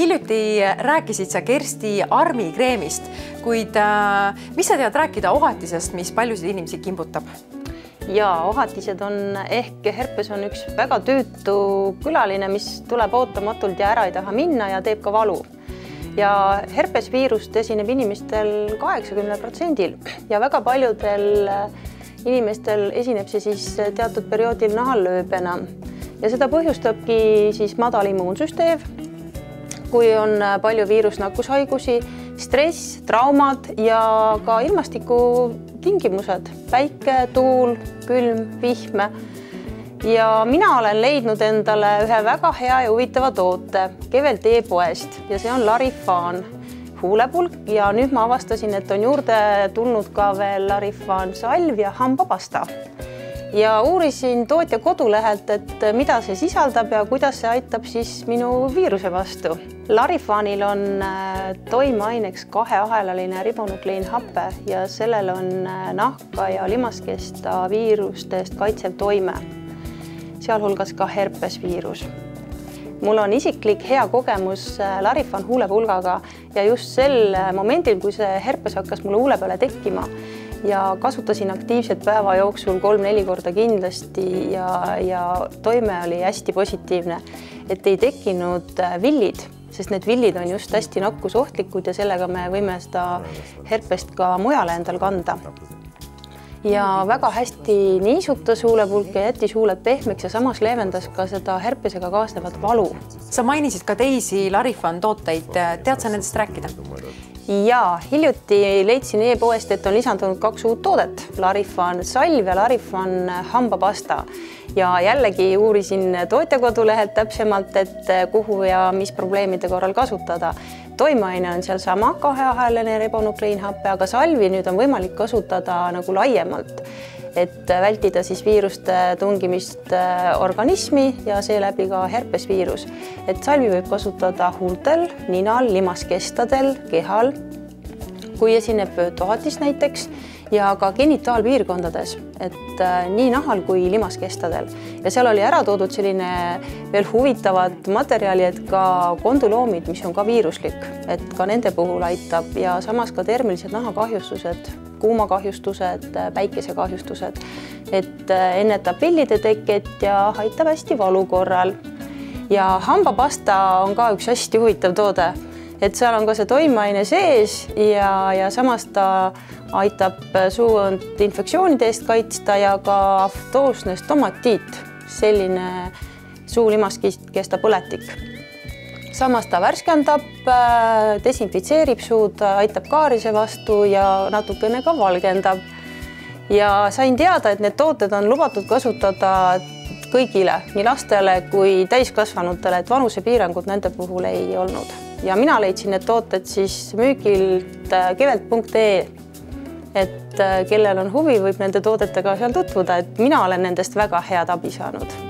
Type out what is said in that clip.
Hiljuti rääkisid sa Kersti armikreemist, kuid mis sa tead rääkida ohatisest, mis paljusid inimesi kimbutab? Jaa, ohatised on ehk herpes on üks väga tüütu külaline, mis tuleb ootamatult ja ära ei taha minna ja teeb ka valu. Ja herpesviirust esineb inimestel 80% ja väga paljudel inimestel esineb see siis teatud perioodil nahallööbena. Ja seda põhjustabki siis madal immuunsüsteem, kui on palju viirusnakkushaigusi, stress, traumad ja ka ilmastikutingimused, päike, tuul, külm, vihm. Ja mina olen leidnud endale ühe väga hea ja huvitava toote Kevel e-poest ja see on Larifaan huulepulk ja nüüd ma avastasin, et on juurde tulnud ka veel Larifaan salv ja hambapasta. Ja uurisin tootja kodulehelt, et mida see sisaldab ja kuidas see aitab siis minu viiruse vastu. Larifaanil on toimeaineks 2-ahelaline ribonukleiinhape ja sellel on nahka ja limaskesta viirustest kaitsev toime, sealhulgas ka herpesviirus. Mul on isiklik hea kogemus Larifaan huulepulgaga ja just sel momendil, kui see herpes hakkas mulle huule peale tekkima ja kasutasin aktiivselt päeva jooksul 3-4 korda kindlasti ja toime oli hästi positiivne, et ei tekkinud villid, sest need villid on just hästi nakkusohtlikud ja sellega me võime seda herpest ka mujale endal kanda. Ja väga hästi niisutas huulepulk ja jättis huuled pehmeks ja samas leevendas ka seda herpesega kaasnevat valu. Sa mainisid ka teisi Larifaan tooteid. Tead sa nendest rääkida? Jaa, hiljuti leidsin e-poest, et on lisandunud 2 uut toodet, Larifaan salv ja Larifaan hambapasta. Ja jällegi uurisin tootja kodulehelt täpsemalt, et kuhu ja mis probleemide korral kasutada. Toimeaine on seal sama 2-ahelaline ribonukleiinhape, aga salvi nüüd on võimalik kasutada nagu laiemalt, et vältida siis viiruste tungimist organismi ja seeläbi ka herpesviirus. Et salvi võib kasutada huultel, ninal, limaskestadel, kehal, kui esineb tohatis näiteks ja ka genitaalpiirkondades, et nii nahal kui limaskestadel. Ja seal oli ära toodud selline veel huvitavad materjali, et ka konduloomid, mis on ka viiruslik, et ka nende puhul aitab ja samas ka termilised nahakahjustused, kuumakahjustused, päikesekahjustused, et ennetab villide teket ja aitab hästi valu korral. Ja hambapasta on ka üks hästi huvitav toode, et seal on ka see toimeaine sees ja samas ta aitab suuõnd infektsioonide eest kaitsta ja ka aftoosne stomatiit, selline suulimaskesta põletik. Samas ta värskendab, desinfitseerib suud, aitab kaarise vastu ja natukene ka valgendab. Ja sain teada, et need tooted on lubatud kasutada kõigile, nii lastele kui täiskasvanutele, et vanusepiirangud nende puhul ei olnud. Ja mina leidsin need tooted siis müügilt kevelt.ee, et kellel on huvi, võib nende toodetega seal tutvuda, et mina olen nendest väga head abi saanud.